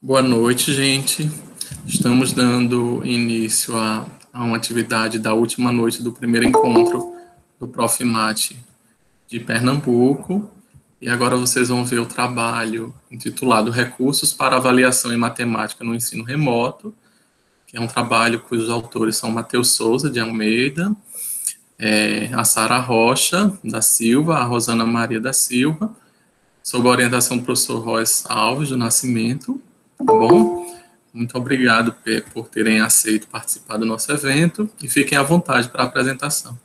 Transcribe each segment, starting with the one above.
Boa noite, gente. Estamos dando início a uma atividade da última noite do primeiro encontro do Profimate de Pernambuco. E agora vocês vão ver o trabalho intitulado Recursos para Avaliação em Matemática no Ensino Remoto, que é um trabalho cujos autores são Matheus Souza, de Almeida, a Sara Rocha da Silva, a Rosana Maria da Silva, sob a orientação do professor Royce Alves do Nascimento, tá bom? Muito obrigado por terem aceito participar do nosso evento e fiquem à vontade para a apresentação.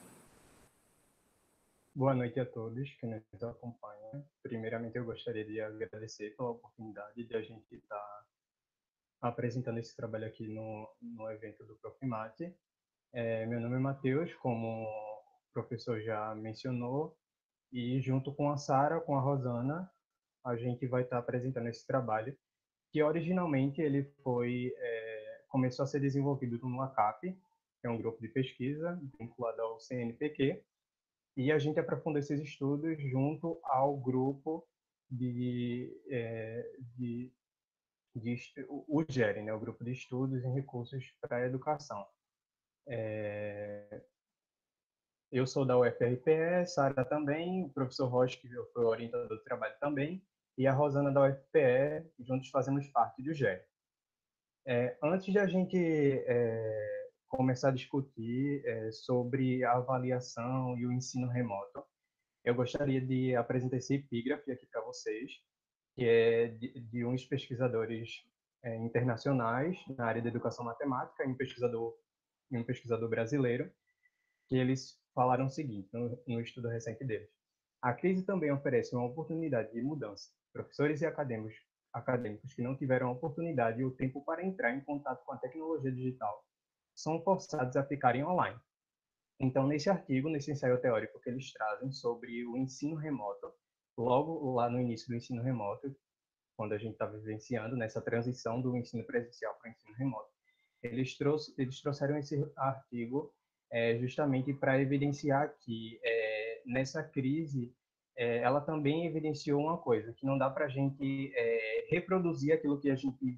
Boa noite a todos que nos acompanham. Primeiramente, eu gostaria de agradecer pela oportunidade de a gente estar apresentando esse trabalho aqui no evento do Profimate. Meu nome é Matheus, como o professor já mencionou, e junto com a Sara, com a Rosana, a gente vai estar apresentando esse trabalho, que originalmente ele começou a ser desenvolvido no ACAP, que é um grupo de pesquisa vinculado ao CNPq, e a gente aprofundou esses estudos junto ao grupo o GERE, né, o Grupo de Estudos em Recursos para a Educação. Eu sou da UFRPE, Sara também, o professor Rocha, que foi o orientador do trabalho também, e a Rosana da UFPE, juntos fazemos parte do GERE. Antes de a gente começar a discutir sobre a avaliação e o ensino remoto, eu gostaria de apresentar esse epígrafe aqui para vocês, que é de uns pesquisadores internacionais na área da educação matemática, e um pesquisador brasileiro, que eles falaram o seguinte, no estudo recente deles. A crise também oferece uma oportunidade de mudança. Professores e acadêmicos que não tiveram a oportunidade e o tempo para entrar em contato com a tecnologia digital são forçados a ficarem online. Então, nesse artigo, nesse ensaio teórico que eles trazem sobre o ensino remoto, logo lá no início do ensino remoto, quando a gente está vivenciando nessa transição do ensino presencial para o ensino remoto, eles trouxeram esse artigo justamente para evidenciar que nessa crise ela também evidenciou uma coisa, que não dá para a gente reproduzir aquilo que a gente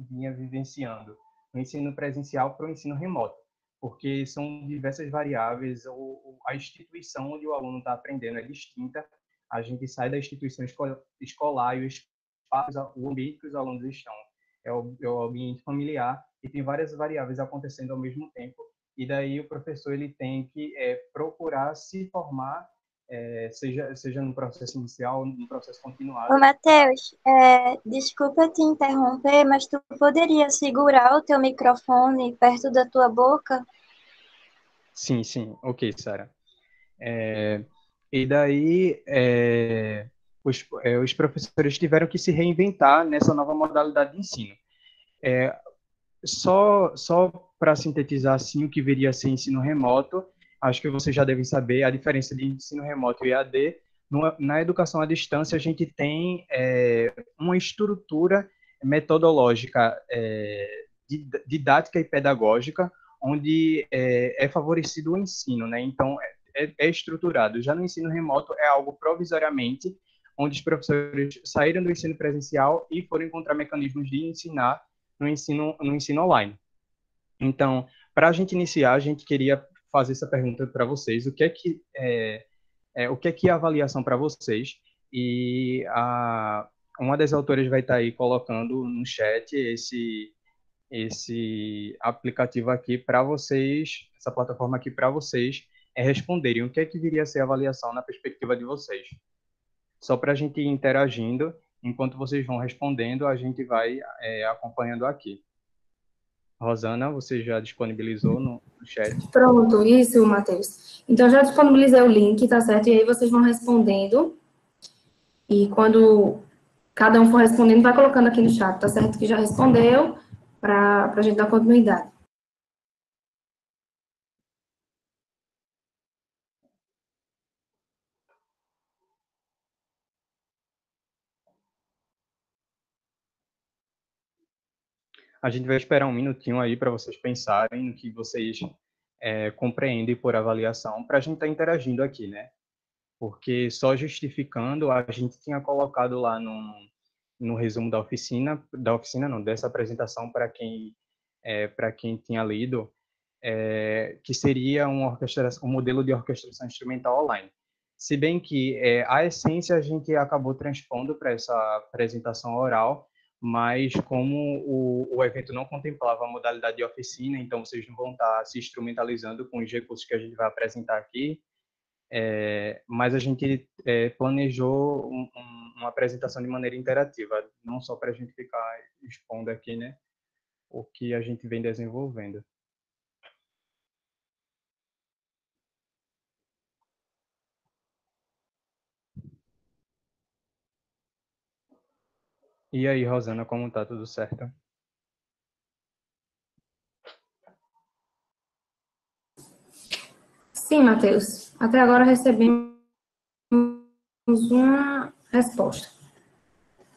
vinha vivenciando no ensino presencial para o ensino remoto, porque são diversas variáveis, a instituição onde o aluno está aprendendo é distinta, a gente sai da instituição escolar e o ambiente que os alunos estão é o ambiente familiar, e tem várias variáveis acontecendo ao mesmo tempo, e daí o professor ele tem que procurar se formar, seja no processo inicial, no processo continuado. Ô, Matheus, desculpa te interromper, mas tu poderia segurar o teu microfone perto da tua boca? Sim, ok, Sara. E daí os professores tiveram que se reinventar nessa nova modalidade de ensino. Só para sintetizar assim o que viria a ser ensino remoto, acho que vocês já devem saber a diferença de ensino remoto e EAD. Na educação à distância, a gente tem uma estrutura metodológica, didática e pedagógica, onde é favorecido o ensino, né? Então, é estruturado. Já no ensino remoto, é algo provisoriamente, onde os professores saíram do ensino presencial e foram encontrar mecanismos de ensinar no ensino online. Então, para a gente iniciar, a gente queria fazer essa pergunta para vocês: o que é a avaliação para vocês? E uma das autoras vai estar aí colocando no chat esse aplicativo aqui para vocês, essa plataforma aqui para vocês responderem. O que é que viria a ser a avaliação na perspectiva de vocês? Só para a gente ir interagindo, enquanto vocês vão respondendo, a gente vai acompanhando aqui. Rosana, você já disponibilizou no chat? Pronto, isso, Matheus. Então, já disponibilizei o link, tá certo? E aí vocês vão respondendo. E quando cada um for respondendo, vai colocando aqui no chat, tá certo? Que já respondeu, para a gente dar continuidade. A gente vai esperar um minutinho aí para vocês pensarem no que vocês compreendem por avaliação, para a gente estar interagindo aqui, né? porque só justificando, a gente tinha colocado lá no resumo da oficina não, dessa apresentação para quem tinha lido, que seria um modelo de orquestração instrumental online. Se bem que a essência a gente acabou transpondo para essa apresentação oral, mas como o evento não contemplava a modalidade de oficina, então vocês não vão estar se instrumentalizando com os recursos que a gente vai apresentar aqui, mas a gente planejou uma apresentação de maneira interativa, não só para a gente ficar expondo aqui, né, o que a gente vem desenvolvendo. E aí, Rosana, como tá? Tudo certo? Sim, Matheus. Até agora recebemos uma resposta.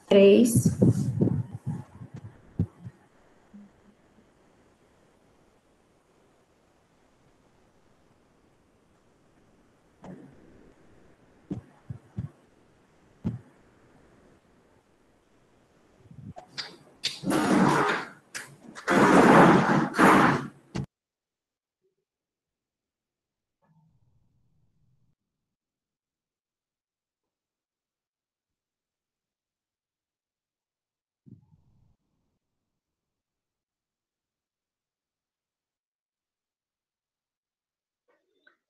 3.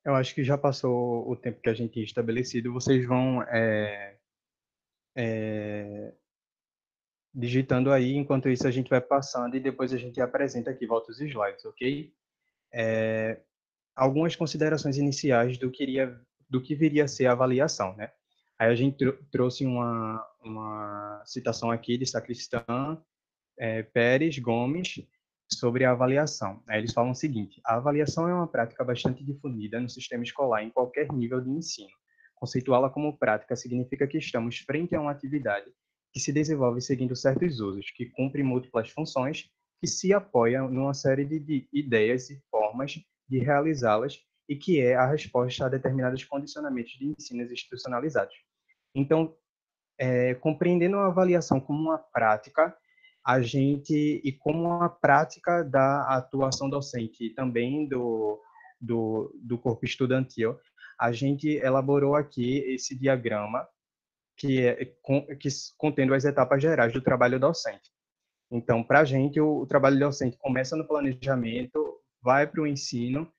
Eu acho que já passou o tempo que a gente tinha estabelecido. Vocês vão digitando aí, enquanto isso a gente vai passando e depois a gente apresenta aqui, volta os slides, ok? Algumas considerações iniciais do que viria a ser a avaliação, né? Aí a gente trouxe uma citação aqui de Sacristã, Pérez Gomes, sobre a avaliação. Aí eles falam o seguinte: a avaliação é uma prática bastante difundida no sistema escolar em qualquer nível de ensino. Conceituá-la como prática significa que estamos frente a uma atividade que se desenvolve seguindo certos usos, que cumpre múltiplas funções, que se apoia numa série de ideias e formas de realizá-las e que é a resposta a determinados condicionamentos de ensino institucionalizados. Então, compreendendo a avaliação como uma prática, e como uma prática da atuação docente e também do corpo estudantil, a gente elaborou aqui esse diagrama que contendo as etapas gerais do trabalho docente. Então, para a gente, o trabalho docente começa no planejamento, vai para o ensino,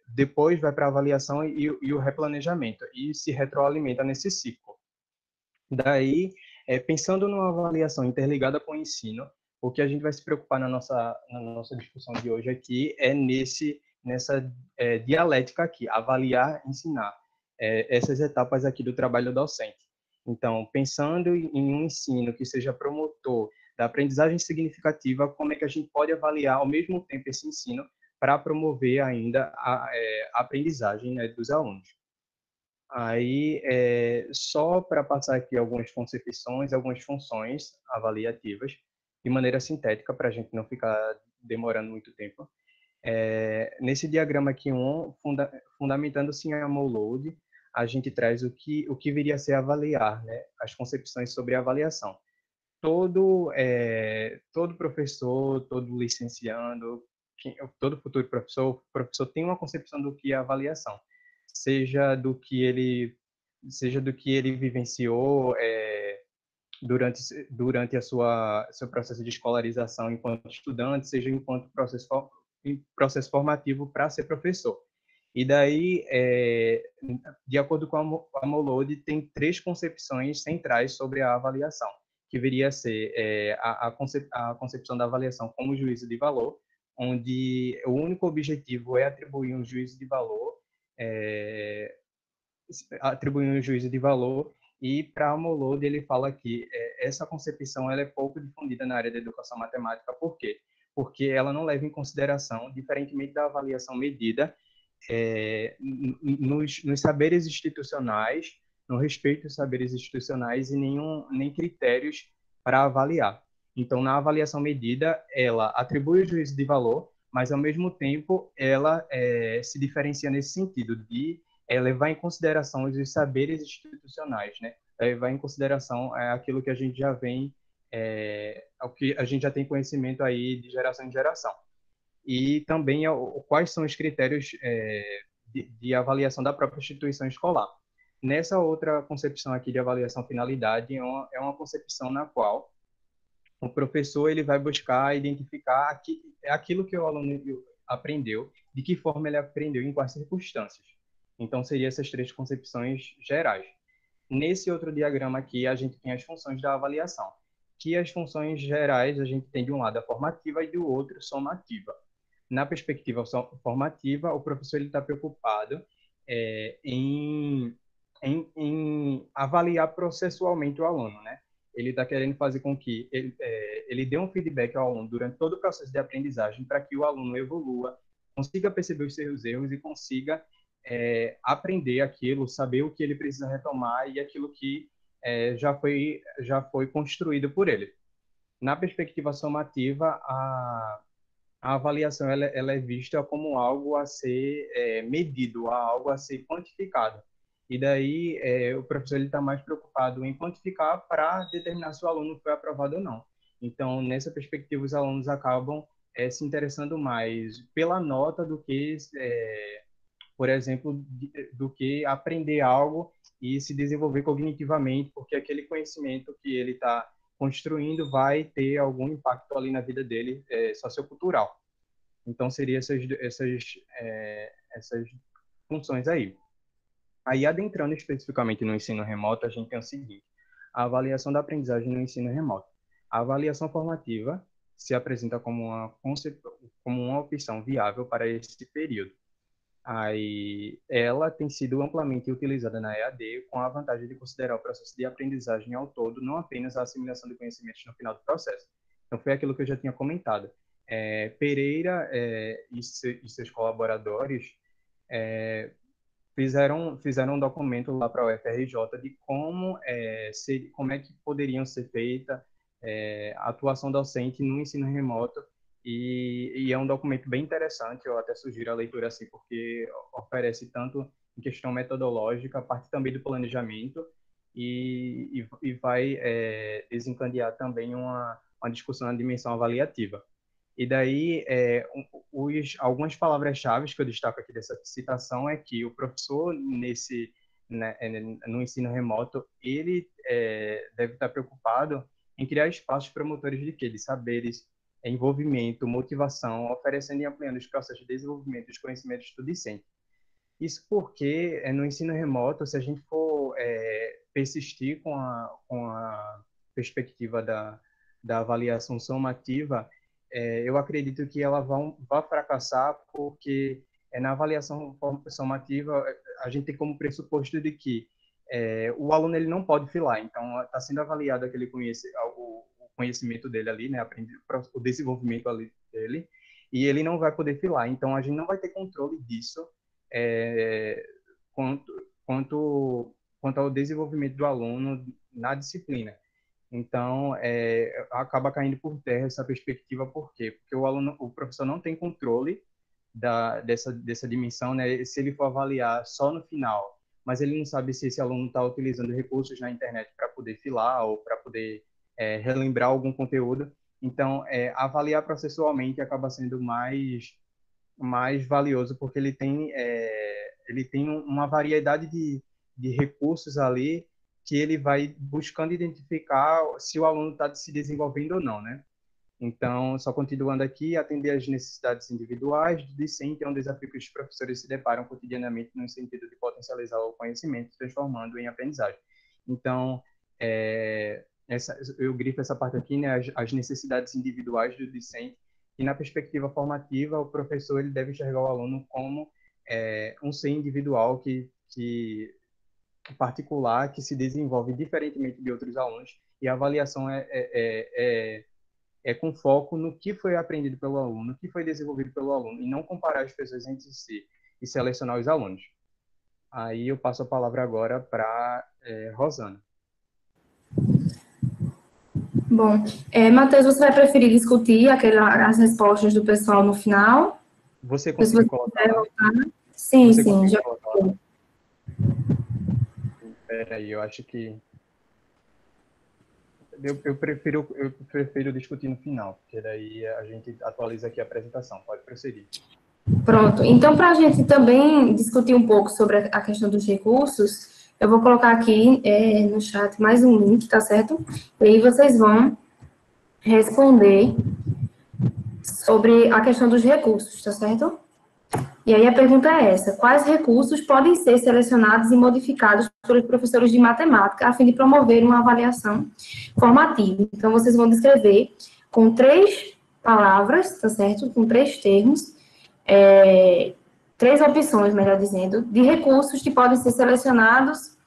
depois vai para a avaliação e o replanejamento, e se retroalimenta nesse ciclo. Daí, pensando numa avaliação interligada com o ensino, o que a gente vai se preocupar na nossa discussão de hoje aqui é nessa dialética aqui, avaliar, ensinar, essas etapas aqui do trabalho docente. Então, pensando em um ensino que seja promotor da aprendizagem significativa, como é que a gente pode avaliar ao mesmo tempo esse ensino para promover ainda a aprendizagem, né, dos alunos. Aí, só para passar aqui algumas concepções, algumas funções avaliativas, de maneira sintética, para a gente não ficar demorando muito tempo. Nesse diagrama aqui, fundamentando-se em Amolode, a gente traz o que viria a ser avaliar, né? As concepções sobre a avaliação. Todo professor, todo licenciando, todo futuro professor tem uma concepção do que é avaliação, seja do que ele vivenciou durante seu processo de escolarização enquanto estudante, seja enquanto processo formativo para ser professor. E daí, de acordo com a Molode, tem 3 concepções centrais sobre a avaliação, que viria a ser a concepção da avaliação como juízo de valor, onde o único objetivo é atribuir um juízo de valor, e para a Molode ele fala que essa concepção ela é pouco difundida na área da educação matemática. Por quê? Porque ela não leva em consideração, diferentemente da avaliação medida, nos saberes institucionais, no respeito aos saberes institucionais e nem critérios para avaliar. Então, na avaliação medida, ela atribui o juízo de valor, mas, ao mesmo tempo, ela se diferencia nesse sentido de é levar em consideração os saberes institucionais, né? Levar em consideração aquilo que a gente já vem, o que a gente já tem conhecimento aí de geração em geração. E também quais são os critérios de avaliação da própria instituição escolar. Nessa outra concepção aqui de avaliação finalidade, é uma concepção na qual o professor ele vai buscar identificar aquilo que o aluno aprendeu, de que forma ele aprendeu, em quais circunstâncias. Então, seriam essas três concepções gerais. Nesse outro diagrama aqui, a gente tem as funções da avaliação, que as funções gerais a gente tem de um lado a formativa e do outro somativa. Na perspectiva formativa, o professor está preocupado em avaliar processualmente o aluno, né? Ele está querendo fazer com que ele dê um feedback ao aluno durante todo o processo de aprendizagem para que o aluno evolua, consiga perceber os seus erros e consiga aprender aquilo, saber o que ele precisa retomar e aquilo que já foi construído por ele. Na perspectiva somativa, a avaliação ela é vista como algo a ser medido, algo a ser quantificado. E daí o professor está mais preocupado em quantificar para determinar se o aluno foi aprovado ou não. Então, nessa perspectiva, os alunos acabam se interessando mais pela nota do que, por exemplo, do que aprender algo e se desenvolver cognitivamente, porque aquele conhecimento que ele está construindo vai ter algum impacto ali na vida dele sociocultural. Então, seriam essas funções aí. Aí, adentrando especificamente no ensino remoto, a gente tem o seguinte: a avaliação da aprendizagem no ensino remoto. A avaliação formativa se apresenta como uma opção viável para esse período. Aí, ela tem sido amplamente utilizada na EAD, com a vantagem de considerar o processo de aprendizagem ao todo, não apenas a assimilação de conhecimentos no final do processo. Então, foi aquilo que eu já tinha comentado. Pereira e seus colaboradores fizeram um documento lá para a UFRJ de como é que poderiam ser feita a atuação docente no ensino remoto, e é um documento bem interessante. Eu até sugiro a leitura assim, porque oferece tanto em questão metodológica, a parte também do planejamento, e vai desencadear também uma discussão na dimensão avaliativa. E daí, algumas palavras-chave que eu destaco aqui dessa citação é que o professor, no ensino remoto, ele deve estar preocupado em criar espaços promotores de quê? De saberes, envolvimento, motivação, oferecendo e ampliando os processos de desenvolvimento dos conhecimentos do discente. Isso porque, no ensino remoto, se a gente for persistir com a perspectiva da avaliação somativa, eu acredito que ela vai fracassar, porque na avaliação somativa a gente tem como pressuposto de que o aluno ele não pode filar. Então, está sendo avaliado aquele o conhecimento dele ali, né, o desenvolvimento ali dele, e ele não vai poder filar. Então, a gente não vai ter controle disso quanto ao desenvolvimento do aluno na disciplina. Então, acaba caindo por terra essa perspectiva. Por quê? Porque o professor não tem controle dessa dimensão, né? Se ele for avaliar só no final, mas ele não sabe se esse aluno está utilizando recursos na internet para poder filar ou para poder relembrar algum conteúdo. Então, avaliar processualmente acaba sendo mais valioso, porque ele tem uma variedade de recursos ali, que ele vai buscando identificar se o aluno está se desenvolvendo ou não, né? Então, só continuando aqui, atender às necessidades individuais do discente é um desafio que os professores se deparam cotidianamente no sentido de potencializar o conhecimento, transformando em aprendizagem. Então, eu grifo essa parte aqui, né, as necessidades individuais do discente, e na perspectiva formativa, o professor ele deve enxergar o aluno como um ser individual particular, que se desenvolve diferentemente de outros alunos, e a avaliação é com foco no que foi aprendido pelo aluno, no que foi desenvolvido pelo aluno, e não comparar as pessoas entre si e selecionar os alunos. Aí eu passo a palavra agora para Rosana. Bom, Matheus, você vai preferir discutir as respostas do pessoal no final? Você conseguiu colocar lá? Sim, já coloquei. Peraí, eu acho que... Eu prefiro discutir no final, porque daí a gente atualiza aqui a apresentação. Pode prosseguir. Pronto. Então, para a gente também discutir um pouco sobre a questão dos recursos, eu vou colocar aqui no chat mais um link, tá certo? E aí vocês vão responder sobre a questão dos recursos, tá certo? E aí a pergunta é essa: quais recursos podem ser selecionados e modificados pelos professores de matemática a fim de promover uma avaliação formativa? Então, vocês vão descrever com 3 palavras, tá certo? Com 3 termos, 3 opções, melhor dizendo, de recursos que podem ser selecionados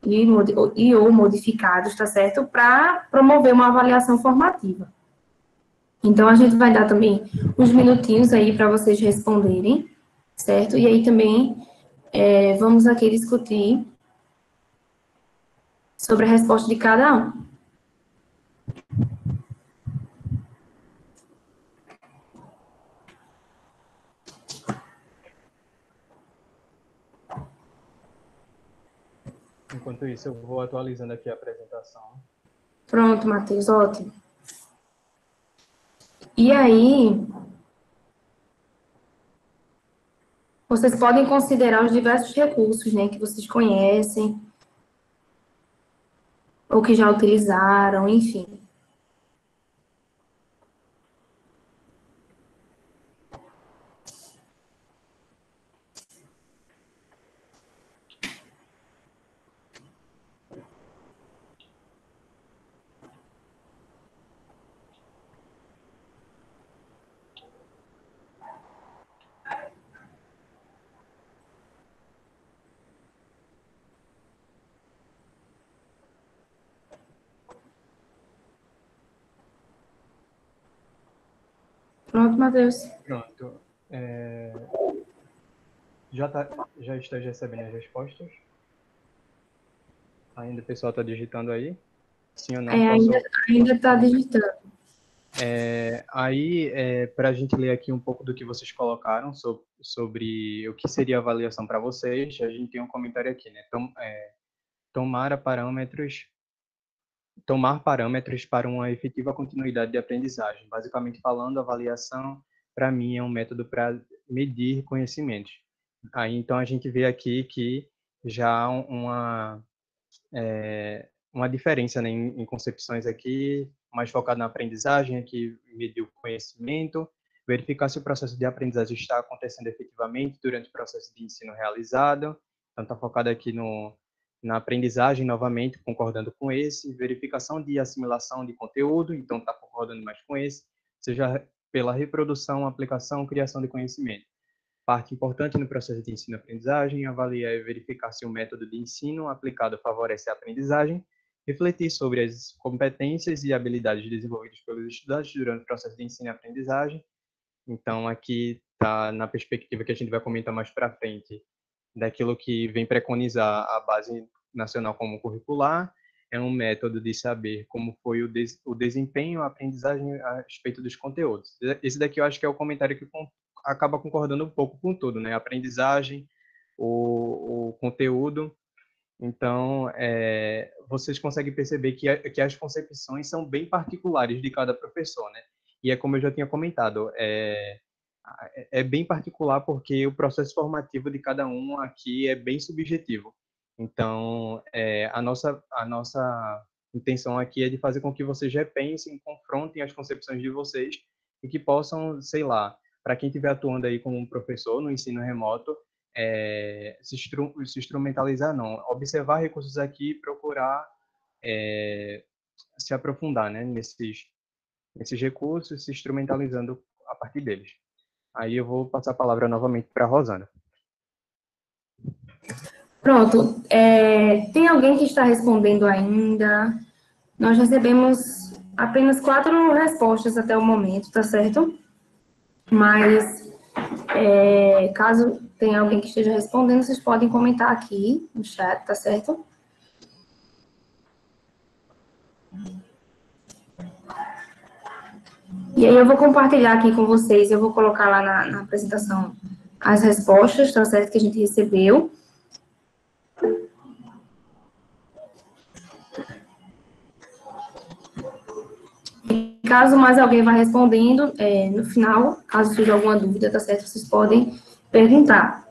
ou modificados, tá certo? Para promover uma avaliação formativa. Então, a gente vai dar também uns minutinhos aí para vocês responderem, certo? E aí também vamos aqui discutir sobre a resposta de cada um. Enquanto isso, eu vou atualizando aqui a apresentação. Pronto, Matheus, ótimo. E aí, vocês podem considerar os diversos recursos, né, que vocês conhecem, ou que já utilizaram, enfim. Pronto, Matheus. Pronto. Já está recebendo as respostas? Ainda o pessoal está digitando aí? Sim ou não? Ainda está digitando. Para a gente ler aqui um pouco do que vocês colocaram sobre o que seria avaliação para vocês, a gente tem um comentário aqui, né? Tomar parâmetros para uma efetiva continuidade de aprendizagem. Basicamente falando, avaliação, para mim, é um método para medir conhecimentos. Aí, então, a gente vê aqui que já há uma diferença, né, em concepções aqui, mais focado na aprendizagem, aqui medir o conhecimento, verificar se o processo de aprendizagem está acontecendo efetivamente durante o processo de ensino realizado. Então, está focado aqui na aprendizagem, novamente, concordando com esse, verificação de assimilação de conteúdo, então está concordando mais com esse, seja pela reprodução, aplicação, criação de conhecimento. Parte importante no processo de ensino-aprendizagem, avaliar e verificar se o método de ensino aplicado favorece a aprendizagem, refletir sobre as competências e habilidades desenvolvidas pelos estudantes durante o processo de ensino e aprendizagem. Então, aqui está na perspectiva que a gente vai comentar mais para frente, daquilo que vem preconizar a Base Nacional Comum Curricular, é um método de saber como foi o desempenho, a aprendizagem a respeito dos conteúdos. Esse daqui eu acho que é o comentário que acaba concordando um pouco com tudo, né? A aprendizagem, o conteúdo. Então, vocês conseguem perceber que as concepções são bem particulares de cada professor, né? E é como eu já tinha comentado, é bem particular porque o processo formativo de cada um aqui é bem subjetivo. Então, a nossa intenção aqui é de fazer com que vocês repensem, confrontem as concepções de vocês e que possam, sei lá, para quem estiver atuando aí como um professor no ensino remoto, se instrumentalizar, não, observar recursos aqui e procurar se aprofundar, né, nesses recursos, se instrumentalizando a partir deles. Aí eu vou passar a palavra novamente para a Rosana. Pronto. Tem alguém que está respondendo ainda? Nós recebemos apenas 4 respostas até o momento, tá certo? Mas, caso tenha alguém que esteja respondendo, vocês podem comentar aqui no chat, tá certo? E aí eu vou compartilhar aqui com vocês, eu vou colocar lá na apresentação as respostas, tá certo, que a gente recebeu. caso mais alguém vá respondendo, no final, caso surja alguma dúvida, tá certo? Vocês podem perguntar.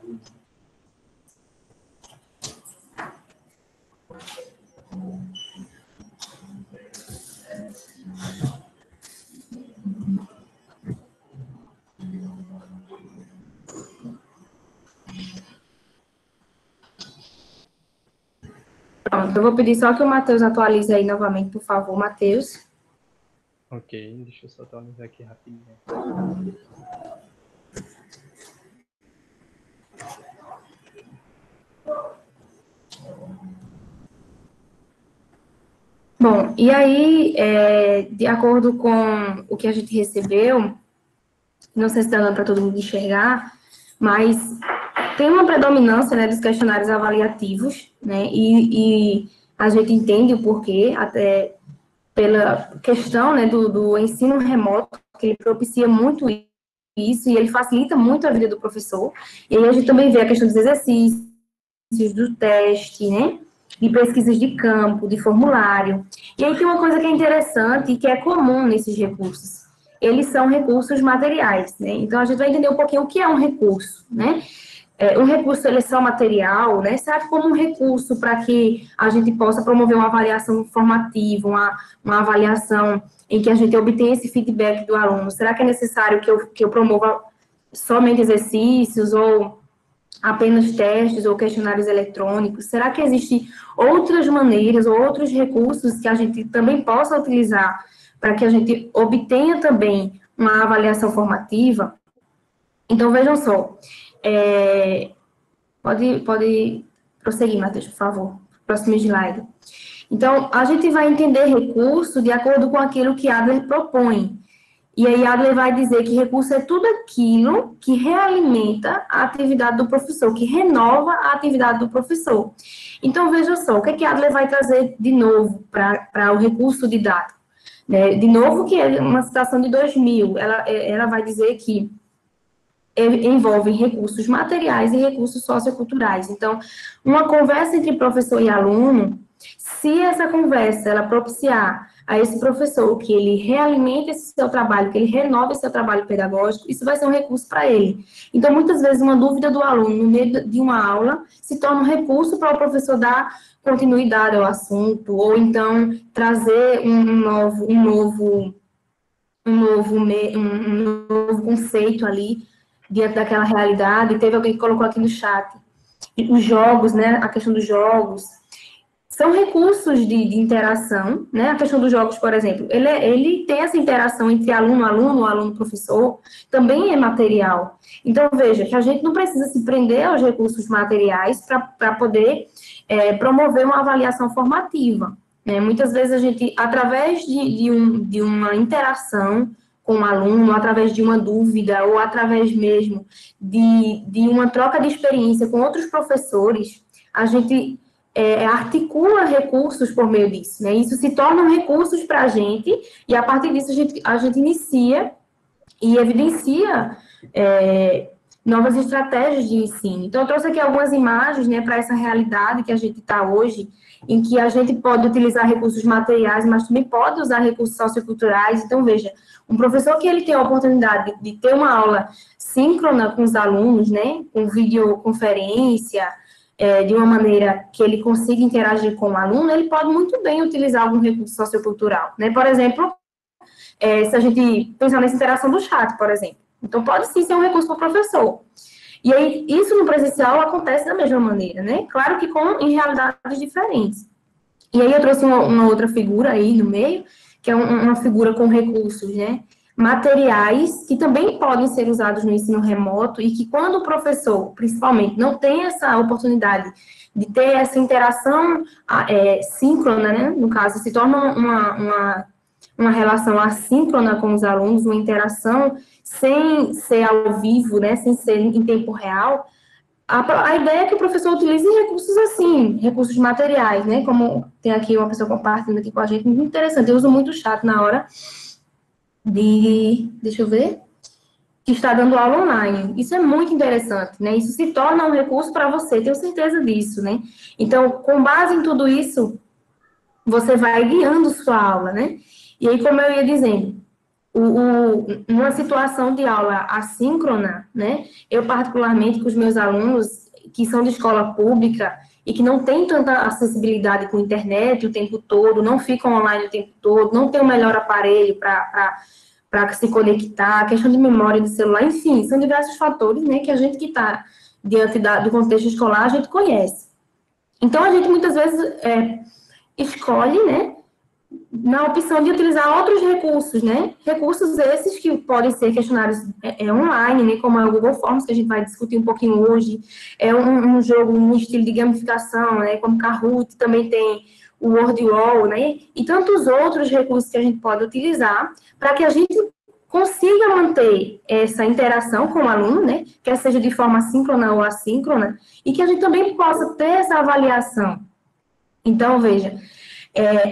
Pronto, eu vou pedir só que o Matheus atualize aí novamente, por favor, Matheus. Ok, deixa eu só atualizar aqui rapidinho. Bom, e aí, de acordo com o que a gente recebeu, não sei se está dando para todo mundo enxergar, mas tem uma predominância, né, dos questionários avaliativos, né, e a gente entende o porquê, até pela questão, né, do ensino remoto, que ele propicia muito isso, e ele facilita muito a vida do professor. E aí a gente também vê a questão dos exercícios, do teste, né, de pesquisas de campo, de formulário. E aí tem uma coisa que é interessante e que é comum nesses recursos. Eles são recursos materiais, né? Então, a gente vai entender um pouquinho o que é um recurso, né? Um recurso, ele é só material, né? Será que como um recurso para que a gente possa promover uma avaliação formativa, uma avaliação em que a gente obtenha esse feedback do aluno, será que é necessário que eu promova somente exercícios ou apenas testes ou questionários eletrônicos? Será que existem outras maneiras ou outros recursos que a gente também possa utilizar para que a gente obtenha também uma avaliação formativa? Então, vejam só. Pode prosseguir, Matheus, por favor. Próximo slide. Então, a gente vai entender recurso de acordo com aquilo que Adler propõe. E aí, Adler vai dizer que recurso é tudo aquilo que realimenta a atividade do professor, que renova a atividade do professor. Então, veja só, o que é que Adler vai trazer de novo para o recurso didático? De novo, que é uma citação de 2000, ela vai dizer que envolvem recursos materiais e recursos socioculturais. Então, uma conversa entre professor e aluno, se essa conversa ela propiciar a esse professor que ele realimente esse seu trabalho, que ele renove esse seu trabalho pedagógico, isso vai ser um recurso para ele. Então, muitas vezes, uma dúvida do aluno no meio de uma aula se torna um recurso para o professor dar continuidade ao assunto, ou então trazer um novo conceito ali diante daquela realidade. Teve alguém que colocou aqui no chat os jogos, né, a questão dos jogos, são recursos de interação, né, a questão dos jogos, por exemplo, ele tem essa interação entre aluno-aluno, aluno-professor, também é material. Então, veja, que a gente não precisa se prender aos recursos materiais para poder promover uma avaliação formativa, né. Muitas vezes a gente, através de uma interação com o aluno, através de uma dúvida, ou através mesmo de uma troca de experiência com outros professores, a gente articula recursos por meio disso, né? Isso se tornam recursos para a gente, e a partir disso a gente inicia e evidencia novas estratégias de ensino. Então, eu trouxe aqui algumas imagens, né, para essa realidade que a gente está hoje, em que a gente pode utilizar recursos materiais, mas também pode usar recursos socioculturais. Então, veja, um professor que ele tem a oportunidade de ter uma aula síncrona com os alunos, né, com videoconferência, de uma maneira que ele consiga interagir com o aluno, ele pode muito bem utilizar algum recurso sociocultural, né? Por exemplo, se a gente pensar nessa interação do chat, por exemplo. Então, pode sim ser um recurso para o professor. E aí, isso no presencial acontece da mesma maneira, né? Claro que em realidades diferentes. E aí, eu trouxe uma outra figura aí no meio, que é uma figura com recursos, né, materiais, que também podem ser usados no ensino remoto, e que quando o professor, principalmente, não tem essa oportunidade de ter essa interação síncrona, né, no caso, se torna uma relação assíncrona com os alunos, uma interação sem ser ao vivo, né, sem ser em tempo real. A ideia é que o professor utilize recursos assim, recursos materiais, né? Como tem aqui uma pessoa compartilhando aqui com a gente, muito interessante. Eu uso muito o chat na hora deixa eu ver, que está dando aula online. Isso é muito interessante, né? Isso se torna um recurso para você, tenho certeza disso, né? Então, com base em tudo isso, você vai guiando sua aula, né? E aí, como eu ia dizendo, numa situação de aula assíncrona, né, eu particularmente com os meus alunos que são de escola pública e que não têm tanta acessibilidade com a internet o tempo todo, não ficam online o tempo todo, não tem o melhor aparelho para se conectar, questão de memória do celular, enfim, são diversos fatores, né, que a gente que está diante do contexto escolar, a gente conhece. Então, a gente muitas vezes escolhe, né, na opção de utilizar outros recursos, né? Recursos esses que podem ser questionários online, né? Como é o Google Forms, que a gente vai discutir um pouquinho hoje. É um jogo, um estilo de gamificação, né? Como Kahoot, também tem o WordWall, né? E tantos outros recursos que a gente pode utilizar para que a gente consiga manter essa interação com o aluno, né? Quer seja de forma síncrona ou assíncrona, e que a gente também possa ter essa avaliação. Então, veja,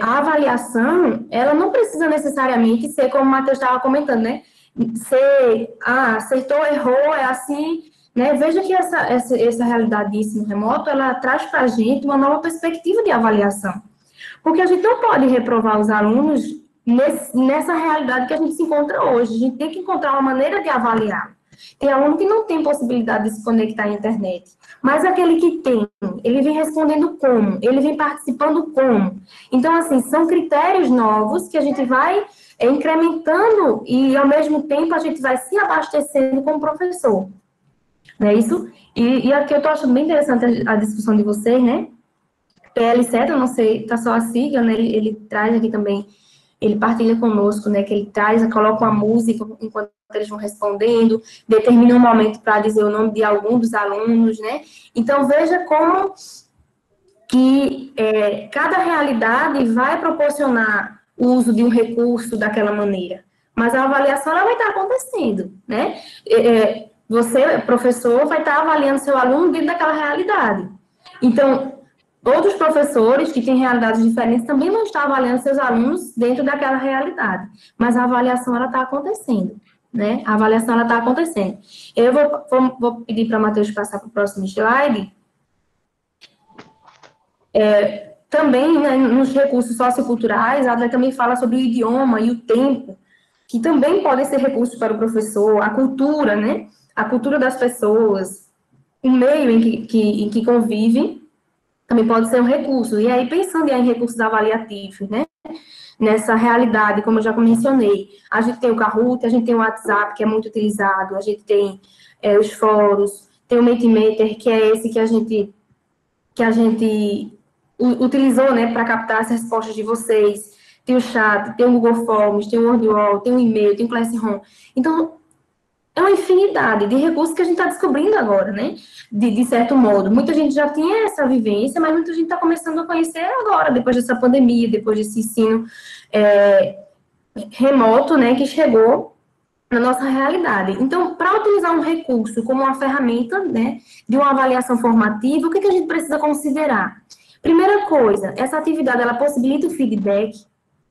a avaliação, ela não precisa necessariamente ser como o Matheus estava comentando, né? Ser, acertou, errou, é assim, né? Veja que essa realidade de ensino remoto, ela traz para a gente uma nova perspectiva de avaliação. Porque a gente não pode reprovar os alunos nessa realidade que a gente se encontra hoje. A gente tem que encontrar uma maneira de avaliar. Tem aluno que não tem possibilidade de se conectar à internet, mas aquele que tem, ele vem respondendo como, ele vem participando como. Então, assim, são critérios novos que a gente vai incrementando e, ao mesmo tempo, a gente vai se abastecendo como professor. Não é isso? E aqui eu estou achando bem interessante a discussão de vocês, né? PL7, eu não sei, tá só a sigla, né? Ele traz aqui também, ele partilha conosco, né? Que ele traz, coloca uma música enquanto eles vão respondendo, determina um momento para dizer o nome de algum dos alunos, né? Então, veja como que cada realidade vai proporcionar o uso de um recurso daquela maneira. Mas a avaliação, ela vai estar acontecendo, né? Você, professor, vai estar avaliando seu aluno dentro daquela realidade. Então, outros professores que têm realidades diferentes também vão estar avaliando seus alunos dentro daquela realidade. Mas a avaliação, ela está acontecendo, né? A avaliação, ela está acontecendo. Eu vou pedir para o Matheus passar para o próximo slide. Também, né, nos recursos socioculturais, a Adler também fala sobre o idioma e o tempo, que também podem ser recursos para o professor, a cultura, né? A cultura das pessoas, o meio em que convive, também pode ser um recurso. E aí, pensando em recursos avaliativos, né? Nessa realidade, como eu já mencionei, a gente tem o Kahoot, a gente tem o WhatsApp, que é muito utilizado, a gente tem os fóruns, tem o Mentimeter, que é esse que a gente utilizou, né, para captar as respostas de vocês. Tem o chat, tem o Google Forms, tem o WordWall, tem o e-mail, tem o Classroom. Então, é uma infinidade de recursos que a gente está descobrindo agora, né? De certo modo. Muita gente já tinha essa vivência, mas muita gente está começando a conhecer agora, depois dessa pandemia, depois desse ensino remoto, né, que chegou na nossa realidade. Então, para utilizar um recurso como uma ferramenta, né, de uma avaliação formativa, o que a gente precisa considerar? Primeira coisa, essa atividade, ela possibilita o feedback,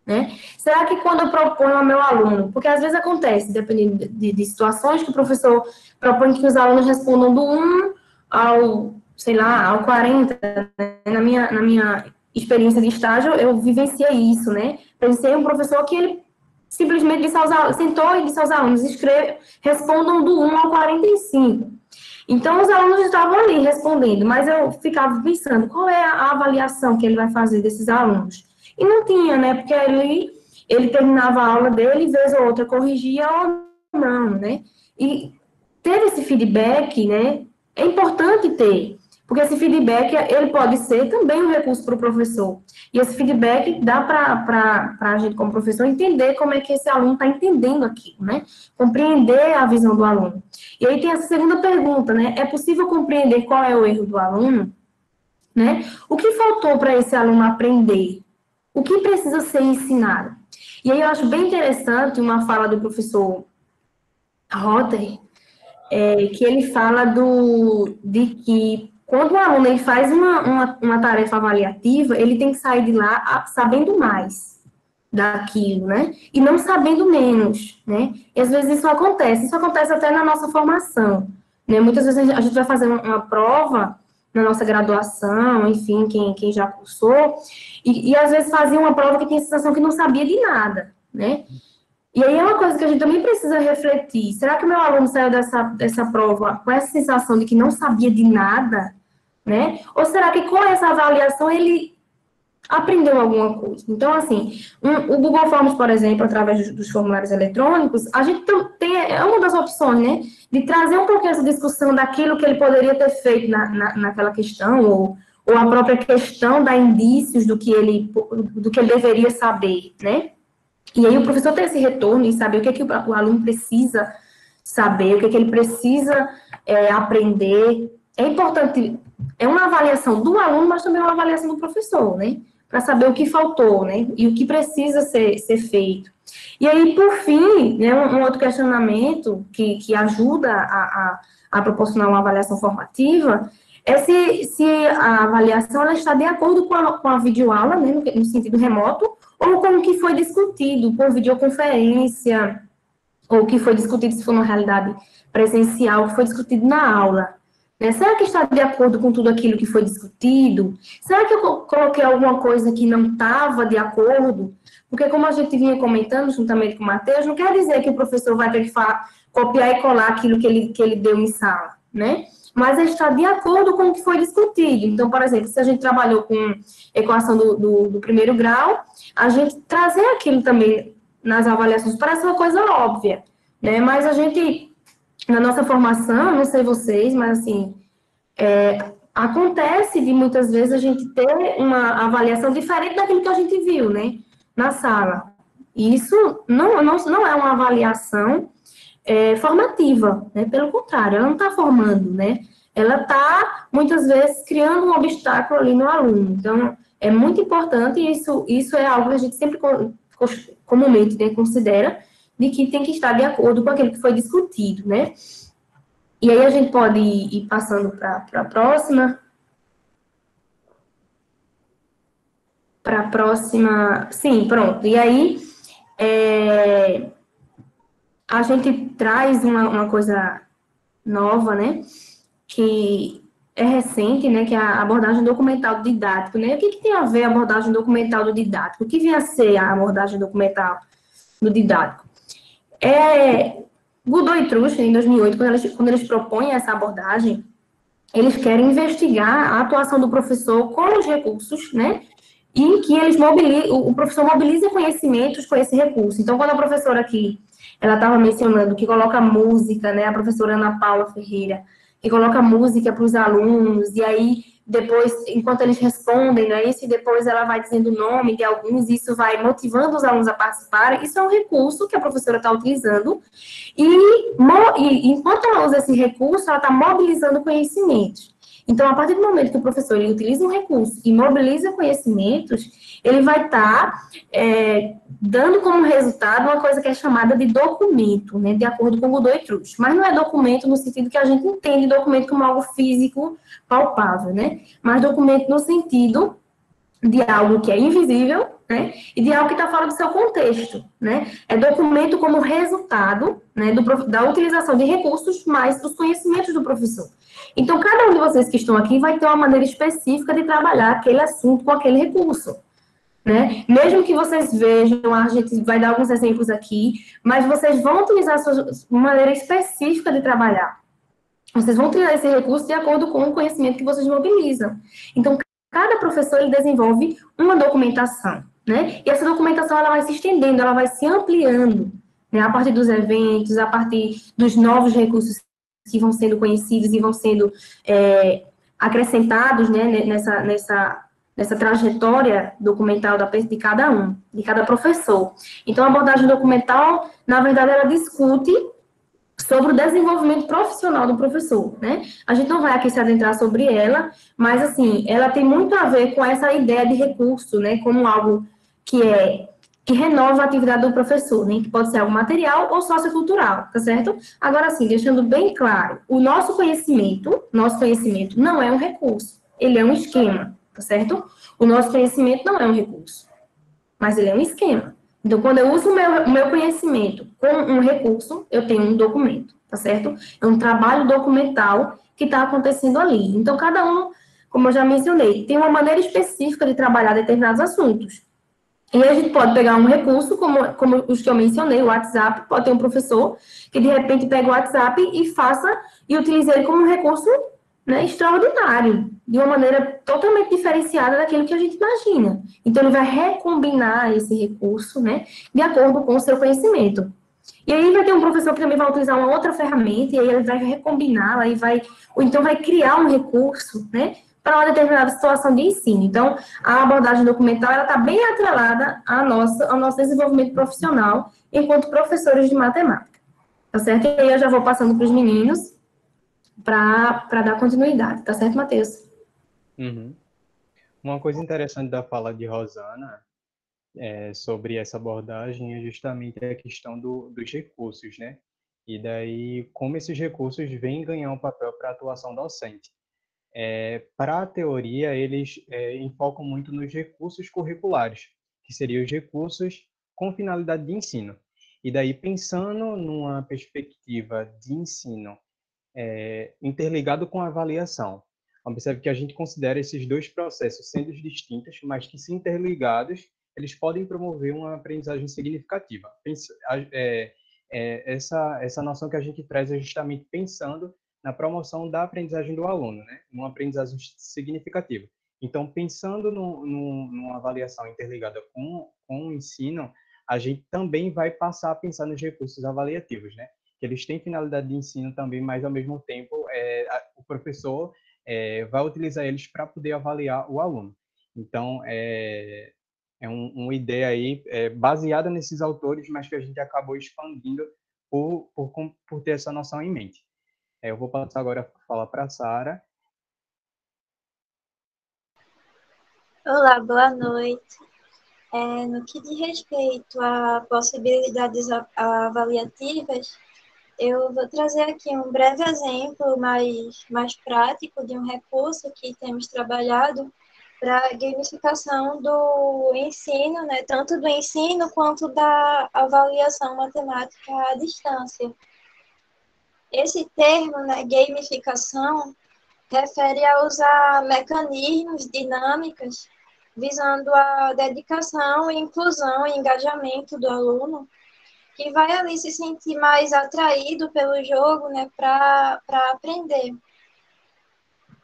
né? Será que quando eu proponho ao meu aluno, porque às vezes acontece, dependendo de situações, que o professor propõe que os alunos respondam do 1 ao, sei lá, ao 40, né? Na minha experiência de estágio, eu vivenciei isso, né? Presenciei um professor que ele simplesmente disse aos alunos, sentou e disse aos alunos, respondam do 1 ao 45. Então, os alunos estavam ali respondendo, mas eu ficava pensando, qual é a avaliação que ele vai fazer desses alunos? E não tinha, né? Porque ele terminava a aula dele, vez ou outra corrigia ou não, né? E ter esse feedback, né? É importante ter, porque esse feedback, ele pode ser também um recurso para o professor. E esse feedback dá para a gente, como professor, entender como é que esse aluno está entendendo aquilo, né? Compreender a visão do aluno. E aí tem essa segunda pergunta, né? É possível compreender qual é o erro do aluno? Né? O que faltou para esse aluno aprender? O que precisa ser ensinado? E aí eu acho bem interessante uma fala do professor Rotter, que ele fala de que quando o aluno ele faz uma tarefa avaliativa, ele tem que sair de lá sabendo mais daquilo, né? E não sabendo menos, né? E às vezes isso acontece até na nossa formação, né? Muitas vezes a gente vai fazer uma prova na nossa graduação, enfim, quem já cursou, e às vezes fazia uma prova que tinha a sensação que não sabia de nada, né? E aí é uma coisa que a gente também precisa refletir. Será que o meu aluno saiu dessa prova com essa sensação de que não sabia de nada, né? Ou será que com essa avaliação ele aprendeu alguma coisa? Então, assim, o Google Forms, por exemplo, através dos formulários eletrônicos, a gente é uma das opções, né? De trazer um pouquinho essa discussão daquilo que ele poderia ter feito naquela questão, ou a própria questão dá indícios do que ele deveria saber, né? E aí o professor tem esse retorno e saber o que o aluno precisa saber, o que ele precisa aprender. É importante, é uma avaliação do aluno, mas também uma avaliação do professor, né? Para saber o que faltou, né? E o que precisa ser feito. E aí, por fim, né, um outro questionamento que ajuda a proporcionar uma avaliação formativa é se a avaliação ela está de acordo com a videoaula, né, no sentido remoto, ou com o que foi discutido por videoconferência, ou o que foi discutido se for uma realidade presencial, que foi discutido na aula. Né? Será que está de acordo com tudo aquilo que foi discutido? Será que eu coloquei alguma coisa que não estava de acordo? Porque, como a gente vinha comentando juntamente com o Matheus, não quer dizer que o professor vai ter que copiar e colar aquilo que ele deu em sala, né? Mas está de acordo com o que foi discutido. Então, por exemplo, se a gente trabalhou com equação do primeiro grau, a gente trazer aquilo também nas avaliações parece uma coisa óbvia, né? Mas a gente, na nossa formação, não sei vocês, mas assim, acontece de muitas vezes a gente ter uma avaliação diferente daquilo que a gente viu, né? Na sala. E isso não é uma avaliação formativa, né? Pelo contrário, ela não está formando, né? Ela está, muitas vezes, criando um obstáculo ali no aluno. Então, é muito importante e isso é algo que a gente sempre comumente, né, considera de que tem que estar de acordo com aquilo que foi discutido, né? E aí a gente pode ir passando para a próxima. Para a próxima... Sim, pronto. E aí, a gente traz uma coisa nova, né? Que é recente, né? Que é a abordagem documental do didático, né? O que tem a ver a abordagem documental do didático? O que vem a ser a abordagem documental do didático? Goodall e Truxa, em 2008, quando eles propõem essa abordagem, eles querem investigar a atuação do professor com os recursos, né? E em que o professor mobiliza conhecimentos com esse recurso. Então, quando a professora aqui, ela estava mencionando que coloca música, né? A professora Ana Paula Ferreira, que coloca música para os alunos, e aí, depois, enquanto eles respondem, né, isso, e depois ela vai dizendo o nome de alguns, e isso vai motivando os alunos a participarem, isso é um recurso que a professora está utilizando, e enquanto ela usa esse recurso, ela está mobilizando conhecimentos. Então, a partir do momento que o professor ele utiliza um recurso e mobiliza conhecimentos, ele vai estar dando como resultado uma coisa que é chamada de documento, né, de acordo com Goodall e Truxa. Mas não é documento no sentido que a gente entende documento como algo físico, palpável, né? Mas documento no sentido de algo que é invisível, né, e de algo que está fora do seu contexto, né? É documento como resultado, né, da utilização de recursos mais dos conhecimentos do professor. Então, cada um de vocês que estão aqui vai ter uma maneira específica de trabalhar aquele assunto com aquele recurso, né? Mesmo que vocês vejam, a gente vai dar alguns exemplos aqui, mas vocês vão utilizar a sua maneira específica de trabalhar. Vocês vão utilizar esse recurso de acordo com o conhecimento que vocês mobilizam. Então, cada professor ele desenvolve uma documentação, né? E essa documentação ela vai se estendendo, ela vai se ampliando, né? A partir dos eventos, a partir dos novos recursos que vão sendo conhecidos e vão sendo acrescentados, né? Nessa trajetória documental de cada um, de cada professor. Então, a abordagem documental, na verdade, ela discute sobre o desenvolvimento profissional do professor, né? A gente não vai aqui se adentrar sobre ela, mas, assim, ela tem muito a ver com essa ideia de recurso, né? Como algo que renova a atividade do professor, né? Que pode ser algo material ou sociocultural, tá certo? Agora, assim, deixando bem claro, o nosso conhecimento não é um recurso, ele é um esquema, tá certo? O nosso conhecimento não é um recurso, mas ele é um esquema. Então, quando eu uso o meu conhecimento com um recurso, eu tenho um documento, tá certo? É um trabalho documental que está acontecendo ali. Então, cada um, como eu já mencionei, tem uma maneira específica de trabalhar determinados assuntos. E a gente pode pegar um recurso, como os que eu mencionei, o WhatsApp, pode ter um professor que, de repente, pega o WhatsApp e utiliza ele como um recurso, né, extraordinário, de uma maneira totalmente diferenciada daquilo que a gente imagina. Então, ele vai recombinar esse recurso, né, de acordo com o seu conhecimento. E aí vai ter um professor que também vai utilizar uma outra ferramenta, e aí ele vai recombiná-la, ou então vai criar um recurso, né, para uma determinada situação de ensino. Então, a abordagem documental, ela está bem atrelada ao nosso desenvolvimento profissional enquanto professores de matemática. Tá certo? E aí eu já vou passando para os meninos para dar continuidade. Tá certo, Matheus? Uhum. Uma coisa interessante da fala de Rosana sobre essa abordagem é justamente a questão dos recursos, né? E daí, como esses recursos vêm ganhar um papel para a atuação docente. Para a teoria, eles enfocam muito nos recursos curriculares, que seriam os recursos com finalidade de ensino. E daí, pensando numa perspectiva de ensino interligado com a avaliação, observe que a gente considera esses dois processos sendo distintos, mas que, se interligados, eles podem promover uma aprendizagem significativa. Essa noção que a gente traz é justamente pensando na promoção da aprendizagem do aluno, né? Uma aprendizagem significativa. Então, pensando numa avaliação interligada com o ensino, a gente também vai passar a pensar nos recursos avaliativos, né? Que eles têm finalidade de ensino também, mas, ao mesmo tempo, o professor vai utilizar eles para poder avaliar o aluno. Então, uma ideia aí baseada nesses autores, mas que a gente acabou expandindo por ter essa noção em mente. Eu vou passar agora a falar para a Sara. Olá, boa noite. No que diz respeito a possibilidades avaliativas, eu vou trazer aqui um breve exemplo mais prático de um recurso que temos trabalhado para a gamificação do ensino, né, tanto do ensino quanto da avaliação matemática à distância. Esse termo, né, gamificação, refere a usar mecanismos, dinâmicas, visando a dedicação, inclusão e engajamento do aluno, que vai ali se sentir mais atraído pelo jogo, né, para aprender.